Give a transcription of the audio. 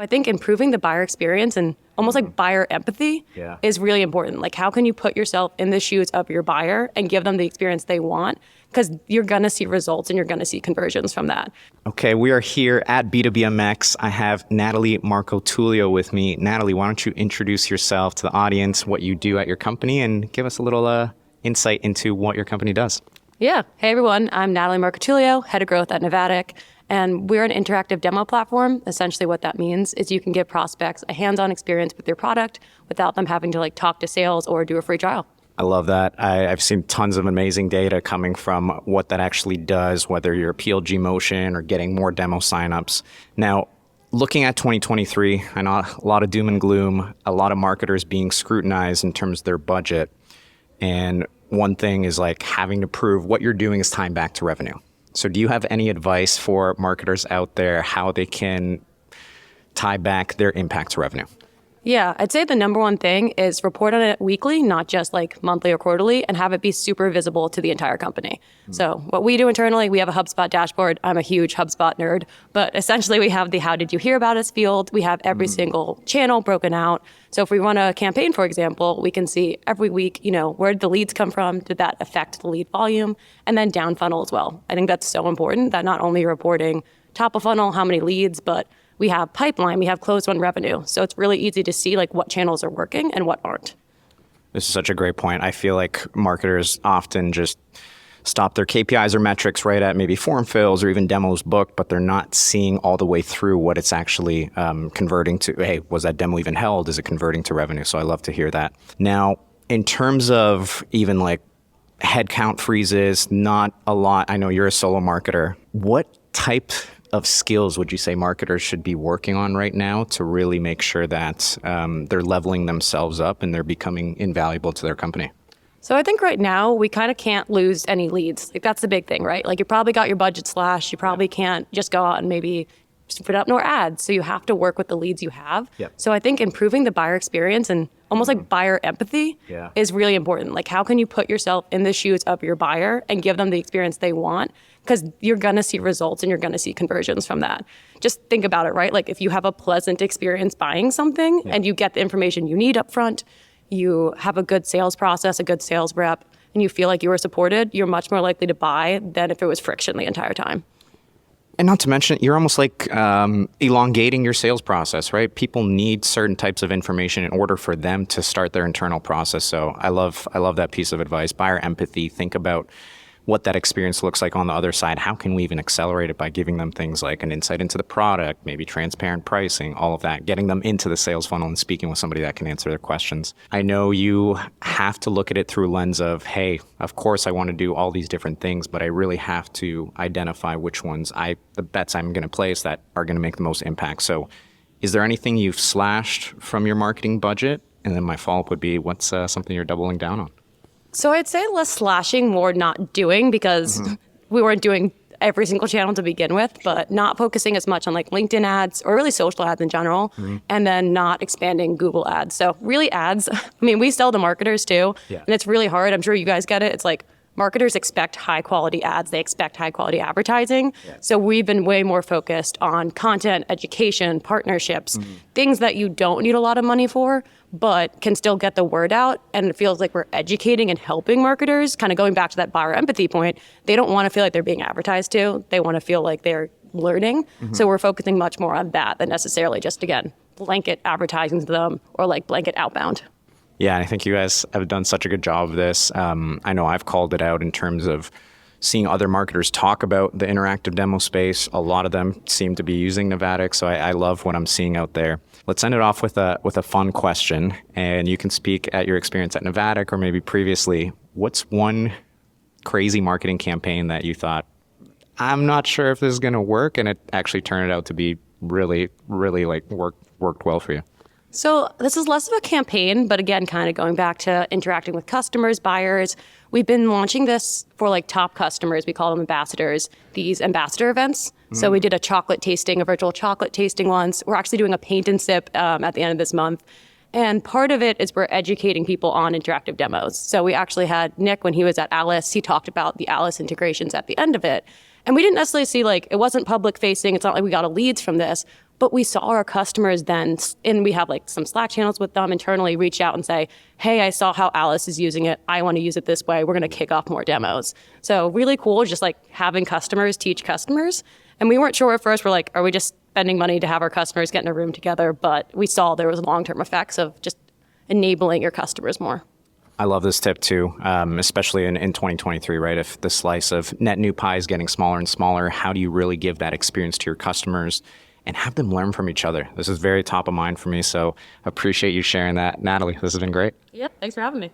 I think improving the buyer experience and almost like buyer empathy is really important. Like, how can you put yourself in the shoes of your buyer and give them the experience they want? Because you're going to see results and you're going to see conversions from that. Okay, we are here at B2BMX. I have Natalie Marcotullio with me. Natalie, why don't you introduce yourself to the audience, what you do at your company, and give us a little insight into what your company does. Yeah. Hey, everyone. I'm Natalie Marcotullio, head of growth at Navattic. And we're an interactive demo platform. Essentially what that means is you can give prospects a hands-on experience with your product without them having to talk to sales or do a free trial. I love that. I've seen tons of amazing data coming from what that actually does, whether you're PLG motion or getting more demo signups. Now, looking at 2023, I know a lot of doom and gloom, a lot of marketers being scrutinized in terms of their budget. And one thing is having to prove what you're doing is time back to revenue. So do you have any advice for marketers out there how they can tie back their impact to revenue? Yeah, I'd say the number one thing is report on it weekly, not just monthly or quarterly, and have it be super visible to the entire company. So what we do internally, we have a HubSpot dashboard. I'm a huge HubSpot nerd, but essentially we have the how did you hear about us field. We have every single channel broken out. So if we run a campaign, for example, we can see every week, where did the leads come from? Did that affect the lead volume? And then down funnel as well. I think that's so important that not only you're reporting top of funnel, how many leads, but we have pipeline, we have closed won revenue. So it's really easy to see what channels are working and what aren't. This is such a great point. I feel like marketers often just stop their KPIs or metrics right at maybe form fills or even demos booked, but they're not seeing all the way through what it's actually converting to. Hey, was that demo even held? Is it converting to revenue? So I love to hear that. Now, in terms of even headcount freezes, not a lot. I know you're a solo marketer. What type of skills would you say marketers should be working on right now to really make sure that they're leveling themselves up and they're becoming invaluable to their company? So I think right now we kind of can't lose any leads. That's the big thing, right? You probably got your budget slashed. You probably can't just go out and maybe put up more ads. So you have to work with the leads you have. Yep. So I think improving the buyer experience and almost buyer empathy is really important. How can you put yourself in the shoes of your buyer and give them the experience they want? Because you're going to see results and you're going to see conversions from that. Just think about it, right? If you have a pleasant experience buying something and you get the information you need up front, you have a good sales process, a good sales rep, and you feel like you were supported, you're much more likely to buy than if it was friction the entire time. And not to mention, you're almost elongating your sales process, right? People need certain types of information in order for them to start their internal process. So I love that piece of advice. Buyer empathy, think about what that experience looks like on the other side. How can we even accelerate it by giving them things like an insight into the product, maybe transparent pricing, all of that, getting them into the sales funnel and speaking with somebody that can answer their questions. I know you have to look at it through a lens of, hey, of course I want to do all these different things, but I really have to identify which ones the bets I'm going to place that are going to make the most impact. So is there anything you've slashed from your marketing budget? And then my follow-up would be, what's something you're doubling down on? So I'd say less slashing, more not doing, because we weren't doing every single channel to begin with, but not focusing as much on LinkedIn ads or really social ads in general, and then not expanding Google ads. So really ads, we sell to marketers too, and it's really hard. I'm sure you guys get it. It's marketers expect high quality ads. They expect high quality advertising. Yeah. So we've been way more focused on content, education, partnerships, things that you don't need a lot of money for, but can still get the word out. And it feels like we're educating and helping marketers, kind of going back to that buyer empathy point. They don't want to feel like they're being advertised to. They want to feel like they're learning. So we're focusing much more on that than necessarily just, again, blanket advertising to them or blanket outbound. Yeah, I think you guys have done such a good job of this. I know I've called it out in terms of seeing other marketers talk about the interactive demo space. A lot of them seem to be using Navattic, so I love what I'm seeing out there. Let's end it off with a fun question, and you can speak at your experience at Navattic or maybe previously. What's one crazy marketing campaign that you thought, I'm not sure if this is going to work, and it actually turned out to be really, really worked well for you? So this is less of a campaign, but again, kind of going back to interacting with customers, buyers. We've been launching this for top customers. We call them ambassadors, these ambassador events. So we did a virtual chocolate tasting once. We're actually doing a paint and sip at the end of this month. And part of it is we're educating people on interactive demos. So we actually had Nick, when he was at Alice, he talked about the Alice integrations at the end of it. And we didn't necessarily see it wasn't public facing. It's not like we got leads from this. But we saw our customers then, and we have like some Slack channels with them internally, reach out and say, hey, I saw how Alice is using it. I want to use it this way. We're going to kick off more demos. So really cool, just like having customers teach customers. And we weren't sure at first. We're like, are we just spending money to have our customers get in a room together? But we saw there was long-term effects of just enabling your customers more. I love this tip too, especially in 2023, right? If the slice of net new pie is getting smaller and smaller, how do you really give that experience to your customers and have them learn from each other? This is very top of mind for me, so appreciate you sharing that. Natalie, this has been great. Yep, thanks for having me.